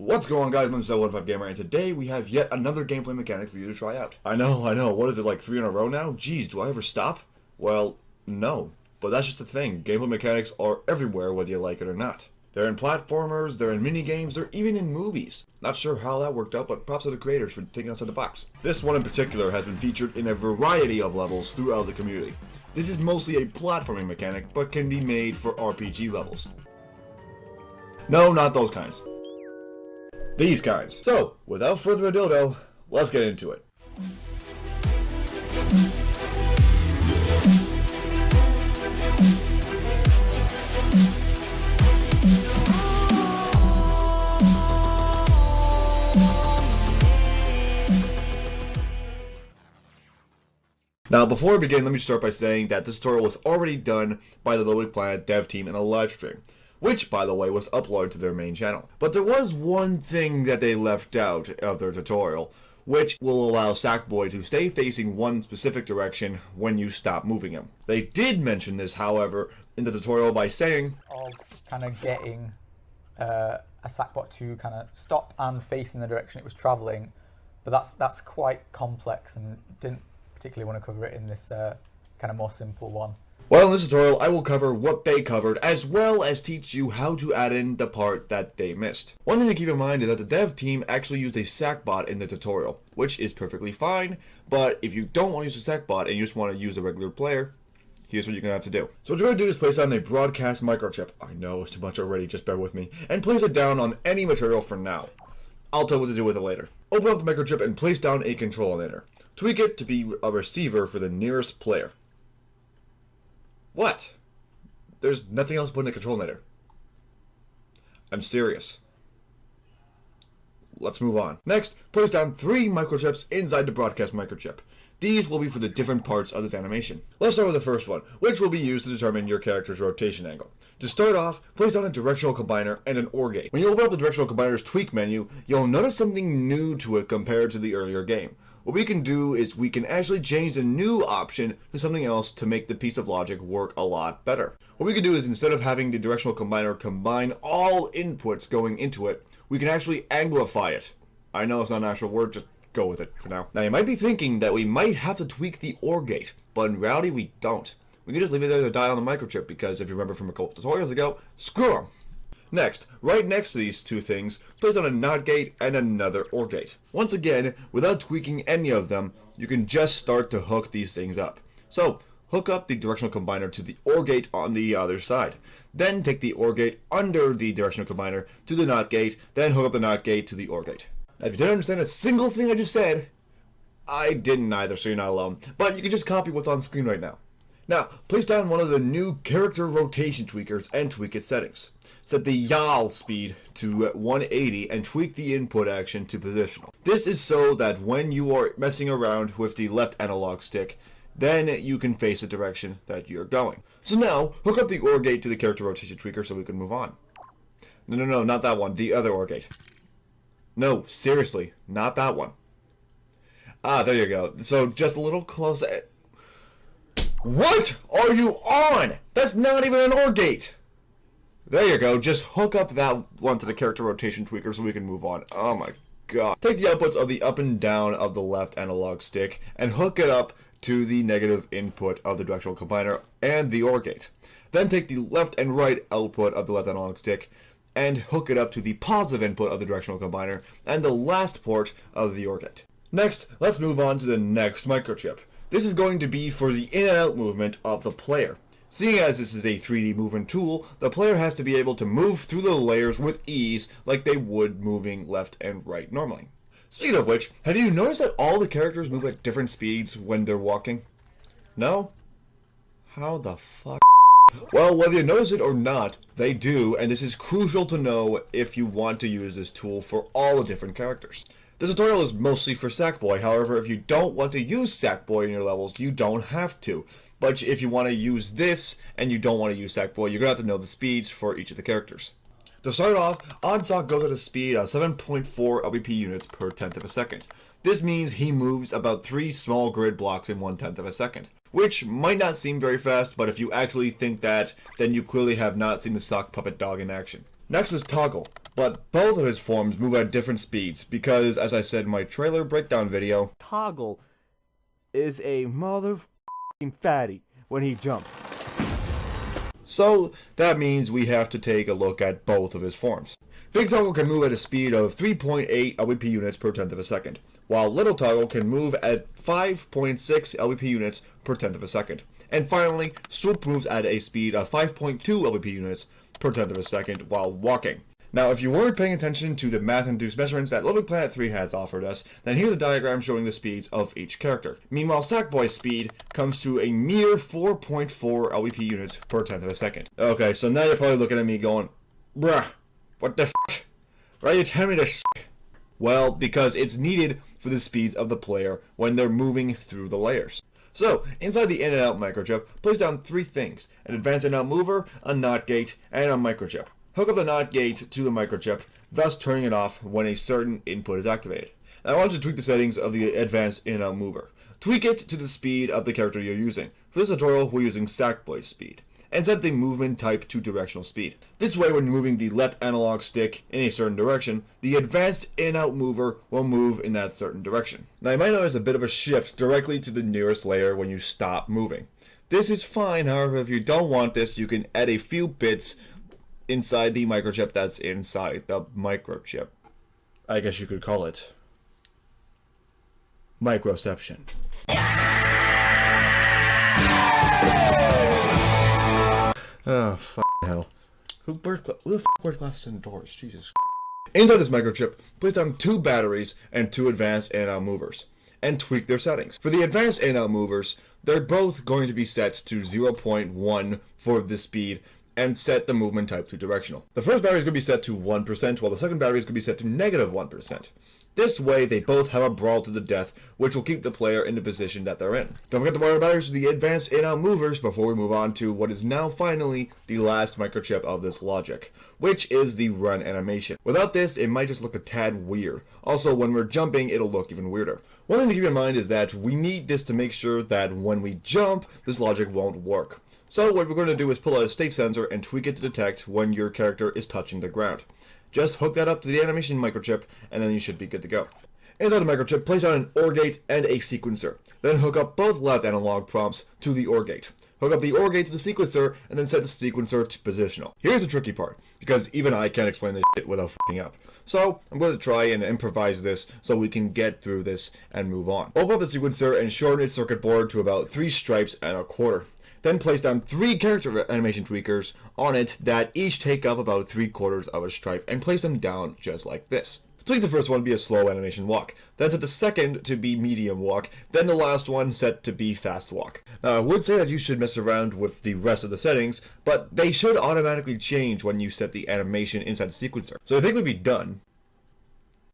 What's going on, guys? I'm Zell15Gamer, and today we have yet another gameplay mechanic for you to try out. I know, what is it, like 3 in a row now? Geez, do I ever stop? Well, no. But that's just the thing, gameplay mechanics are everywhere whether you like it or not. They're in platformers, they're in minigames, they're even in movies. Not sure how that worked out, but props to the creators for thinking outside the box. This one in particular has been featured in a variety of levels throughout the community. This is mostly a platforming mechanic, but can be made for RPG levels. No, not those kinds. These kinds. So, without further ado, let's get into it. Now, before we begin, let me start by saying that this tutorial was already done by the LittleBigPlanet dev team in a live stream, which, by the way, was uploaded to their main channel. But there was one thing that they left out of their tutorial, which will allow Sackboy to stay facing one specific direction when you stop moving him. They did mention this, however, in the tutorial by saying, of kind of getting a Sackbot to kind of stop and face in the direction it was traveling, but that's quite complex and didn't particularly want to cover it in this kind of more simple one. Well, in this tutorial, I will cover what they covered, as well as teach you how to add in the part that they missed. One thing to keep in mind is that the dev team actually used a Sackbot in the tutorial, which is perfectly fine, but if you don't want to use a Sackbot and you just want to use a regular player, here's what you're going to have to do. So what you're going to do is place down a broadcast microchip. I know it's too much already, just bear with me. And place it down on any material for now. I'll tell you what to do with it later. Open up the microchip and place down a control layer. Tweak it to be a receiver for the nearest player. What? There's nothing else but a control layer. I'm serious. Let's move on. Next, place down 3 microchips inside the broadcast microchip. These will be for the different parts of this animation. Let's start with the first one, which will be used to determine your character's rotation angle. To start off, place down a directional combiner and an OR gate. When you open up the directional combiner's tweak menu, you'll notice something new to it compared to the earlier game. What we can do is we can actually change the new option to something else to make the piece of logic work a lot better. What we can do is, instead of having the directional combiner combine all inputs going into it, we can actually anglify it. I know it's not an actual word, just go with it for now. Now you might be thinking that we might have to tweak the OR gate, but in reality we don't. We can just leave it there to die on the microchip because if you remember from a couple tutorials ago, screw them. Next, right next to these two things, place down a NOT gate and another OR gate. Once again, without tweaking any of them, you can just start to hook these things up. So, hook up the directional combiner to the OR gate on the other side. Then take the OR gate under the directional combiner to the NOT gate, then hook up the NOT gate to the OR gate. Now, if you didn't understand a single thing I just said, I didn't either, so you're not alone. But you can just copy what's on screen right now. Now, place down one of the new character rotation tweakers and tweak its settings. Set the yaw speed to 180 and tweak the input action to positional. This is so that when you are messing around with the left analog stick, then you can face the direction that you're going. So now, hook up the OR gate to the character rotation tweaker so we can move on. No, not that one, the other OR gate. No, seriously, not that one. Ah, there you go. So just a little closer. What are you on? That's not even an OR gate. There you go. Just hook up that one to the character rotation tweaker so we can move on. Oh my god. Take the outputs of the up and down of the left analog stick and hook it up to the negative input of the directional combiner and the OR gate. Then take the left and right output of the left analog stick and hook it up to the positive input of the directional combiner and the last port of the OR gate. Next, let's move on to the next microchip. This is going to be for the in and out movement of the player. Seeing as this is a 3D movement tool, the player has to be able to move through the layers with ease like they would moving left and right normally. Speaking of which, have you noticed that all the characters move at different speeds when they're walking? No? How the fuck? Well, whether you notice it or not, they do, and this is crucial to know if you want to use this tool for all the different characters. This tutorial is mostly for Sackboy, however, if you don't want to use Sackboy in your levels, you don't have to. But if you want to use this, and you don't want to use Sackboy, you're going to have to know the speeds for each of the characters. To start off, Onsock goes at a speed of 7.4 LBP units per tenth of a second. This means he moves about 3 small grid blocks in 1/10 of a second. Which might not seem very fast, but if you actually think that, then you clearly have not seen the sock puppet dog in action. Next is Toggle. but both of his forms move at different speeds because, as I said in my trailer breakdown video, Toggle is a motherfucking fatty when he jumps. So that means we have to take a look at both of his forms. Big Toggle can move at a speed of 3.8 LBP units per tenth of a second, while Little Toggle can move at 5.6 LBP units per tenth of a second. And finally, Swoop moves at a speed of 5.2 LBP units per tenth of a second while walking. Now, if you weren't paying attention to the math-induced measurements that LittleBigPlanet 3 has offered us, then here's a diagram showing the speeds of each character. Meanwhile, Sackboy's speed comes to a mere 4.4 LBP units per tenth of a second. Okay, so now you're probably looking at me going, bruh, what the f***? Why are you telling me this shit? Well, because it's needed for the speeds of the player when they're moving through the layers. So, inside the in and out microchip, place down three things: an advanced in and out mover, a NOT gate, and a microchip. Hook up the NOT gate to the microchip, thus turning it off when a certain input is activated. Now I want you to tweak the settings of the advanced in and out mover. Tweak it to the speed of the character you're using. For this tutorial, we're using Sackboy's speed. And set the movement type to directional speed. This way, when moving the left analog stick in a certain direction, the advanced in-out mover will move in that certain direction. Now you might notice a bit of a shift directly to the nearest layer when you stop moving. This is fine, however, if you don't want this, you can add a few bits inside the microchip that's inside the microchip. I guess you could call it microception. Oh, hell. Who the wears glasses indoors? Jesus. Inside this microchip, place down two batteries and two advanced in-out movers, and tweak their settings. For the advanced in-out movers, they're both going to be set to 0.1 for the speed, and set the movement type to directional. The first battery is going to be set to 1%, while the second battery is going to be set to negative 1%. This way, they both have a brawl to the death, which will keep the player in the position that they're in. Don't forget to wire the batteries to the advanced in-out movers before we move on to what is now finally the last microchip of this logic, which is the run animation. Without this, it might just look a tad weird. Also, when we're jumping, it'll look even weirder. One thing to keep in mind is that we need this to make sure that when we jump, this logic won't work. So what we're going to do is pull out a state sensor and tweak it to detect when your character is touching the ground. Just hook that up to the animation microchip, and then you should be good to go. Inside the microchip, place down an OR gate and a sequencer. Then hook up both left analog prompts to the OR gate. Hook up the OR gate to the sequencer, and then set the sequencer to positional. Here's the tricky part, because even I can't explain this shit without f***ing up. So, I'm going to try and improvise this so we can get through this and move on. Open up the sequencer and shorten its circuit board to about 3 stripes and a quarter. Then place down 3 character animation tweakers on it that each take up about 3/4 of a stripe, and place them down just like this. Tweak the first one to be a slow animation walk, then set the second to be medium walk, then the last one set to be fast walk. Now I would say that you should mess around with the rest of the settings, but they should automatically change when you set the animation inside the sequencer. So I think we'd be done.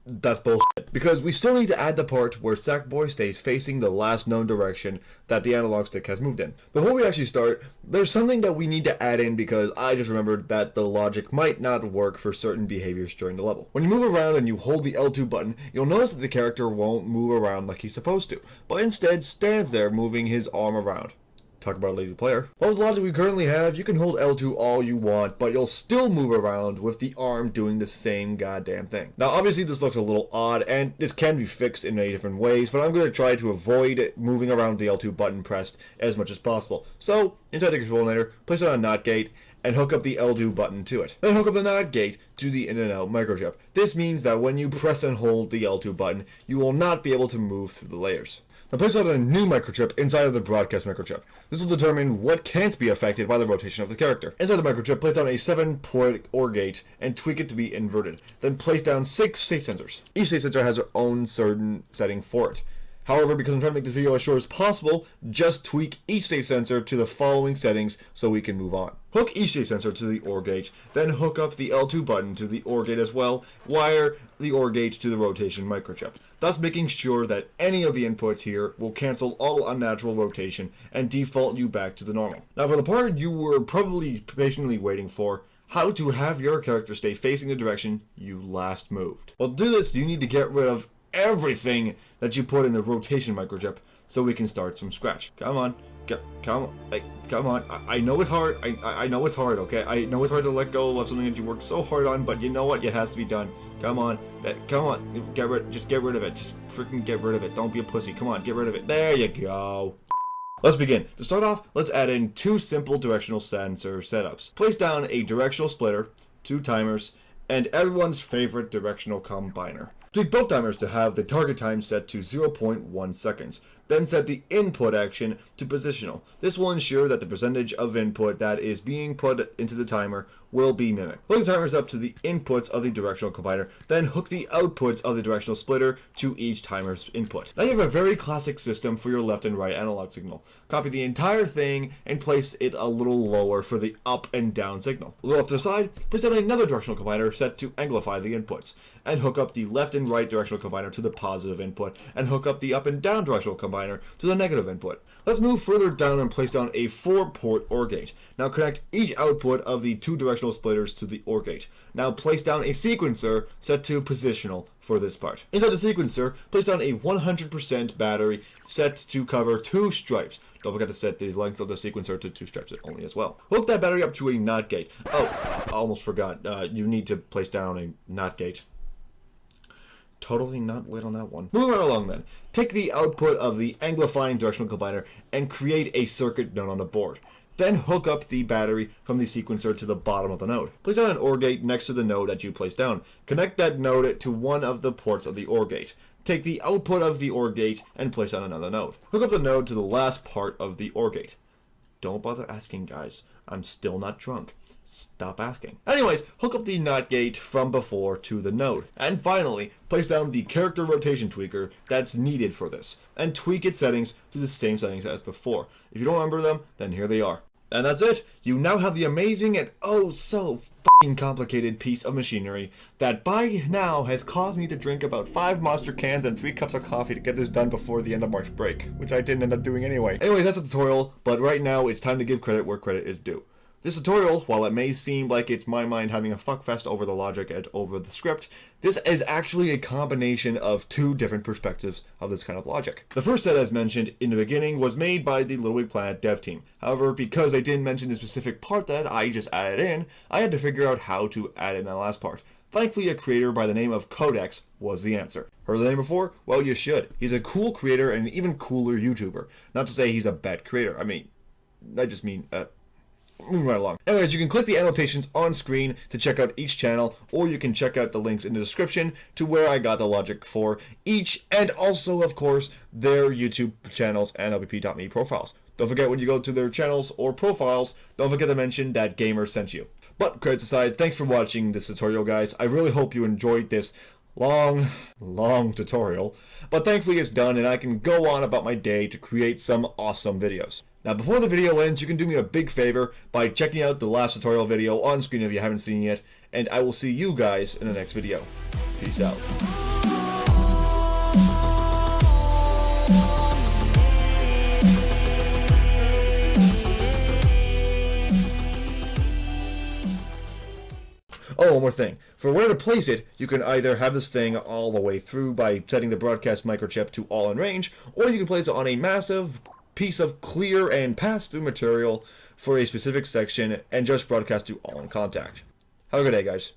That's bullshit, because we still need to add the part where Sackboy stays facing the last known direction that the analog stick has moved in. Before we actually start, there's something that we need to add in because I just remembered that the logic might not work for certain behaviors during the level. When you move around and you hold the L2 button, you'll notice that the character won't move around like he's supposed to, but instead stands there moving his arm around. Talk about a lazy player. Well, with the logic we currently have, you can hold L2 all you want, but you'll still move around with the arm doing the same goddamn thing. Now, obviously this looks a little odd, and this can be fixed in many different ways, but I'm going to try to avoid moving around the L2 button pressed as much as possible. So, inside the control nator, place it on a NOT gate, and hook up the L2 button to it. Then hook up the NOT gate to the in and out microchip. This means that when you press and hold the L2 button, you will not be able to move through the layers. Now place out a new microchip inside of the broadcast microchip. This will determine what can't be affected by the rotation of the character. Inside the microchip, place down a 7-port OR gate and tweak it to be inverted. Then place down 6 state sensors. Each state sensor has their own certain setting for it. However, because I'm trying to make this video as short as possible, just tweak each state sensor to the following settings so we can move on. Hook each state sensor to the OR gate, then hook up the L2 button to the OR gate as well, wire the OR gate to the rotation microchip, thus making sure that any of the inputs here will cancel all unnatural rotation and default you back to the normal. Now for the part you were probably patiently waiting for, how to have your character stay facing the direction you last moved. Well, to do this, you need to get rid of everything that you put in the rotation microchip so we can start from scratch. Come on, Come on, like, come on. I know it's hard. I know it's hard. Okay, I know it's hard to let go of something that you worked so hard on, but you know what? It has to be done. Come on, come on. Just get rid of it. Just freaking get rid of it. Don't be a pussy. Come on, get rid of it. There you go. Let's begin. To start off, let's add in two simple directional sensor setups. Place down a directional splitter, two timers, and everyone's favorite directional combiner. Tweak both timers to have the target time set to 0.1 seconds. Then set the input action to positional. This will ensure that the percentage of input that is being put into the timer will be mimicked. Hook the timers up to the inputs of the directional combiner, then hook the outputs of the directional splitter to each timer's input. Now you have a very classic system for your left and right analog signal. Copy the entire thing and place it a little lower for the up and down signal. A little off to the side, place down another directional combiner set to amplify the inputs, and hook up the left and right directional combiner to the positive input, and hook up the up and down directional combiner to the negative input. Let's move further down and place down a 4-port OR gate. Now connect each output of the two directional splitters to the OR gate. Now place down a sequencer set to positional for this part. Inside the sequencer, place down a 100% battery set to cover 2 stripes. Don't forget to set the length of the sequencer to 2 stripes only as well. Hook that battery up to a NOT gate. Oh, I almost forgot. You need to place down a NOT gate. Totally not lit on that one. Moving right along then. Take the output of the amplifying directional combiner and create a circuit node on the board. Then hook up the battery from the sequencer to the bottom of the node. Place down an OR gate next to the node that you placed down. Connect that node to one of the ports of the OR gate. Take the output of the OR gate and place on another node. Hook up the node to the last part of the OR gate. Don't bother asking, guys. I'm still not drunk. Stop asking. Anyways, hook up the NOT gate from before to the node. And finally, place down the character rotation tweaker that's needed for this, and tweak its settings to the same settings as before. If you don't remember them, then here they are. And that's it. You now have the amazing and oh so fucking complicated piece of machinery that by now has caused me to drink about 5 Monster cans and 3 cups of coffee to get this done before the end of March break, which I didn't end up doing anyway. Anyway, that's a tutorial, but right now it's time to give credit where credit is due. This tutorial, while it may seem like it's my mind having a fuckfest over the logic and over the script, this is actually a combination of 2 different perspectives of this kind of logic. The first set, as mentioned in the beginning, was made by the LittleBigPlanet dev team. However, because I didn't mention the specific part that I just added in, I had to figure out how to add in the last part. Thankfully, a creator by the name of Codex was the answer. Heard the name before? Well, you should. He's a cool creator and an even cooler YouTuber. Not to say he's a bad creator. I just mean, moving right along. Anyways, you can click the annotations on screen to check out each channel, or you can check out the links in the description to where I got the logic for each, and also, of course, their YouTube channels and LBP.me profiles. Don't forget, when you go to their channels or profiles, don't forget to mention that gamer sent you. But credits aside, thanks for watching this tutorial, guys. I really hope you enjoyed this long tutorial, but thankfully it's done and I can go on about my day to create some awesome videos. Now, before the video ends, you can do me a big favor by checking out the last tutorial video on screen if you haven't seen it yet, and I will see you guys in the next video. Peace out. Oh, one more thing. For where to place it, you can either have this thing all the way through by setting the broadcast microchip to all in range, or you can place it on a massive piece of clear and pass-through material for a specific section and just broadcast to all in contact. Have a good day, guys.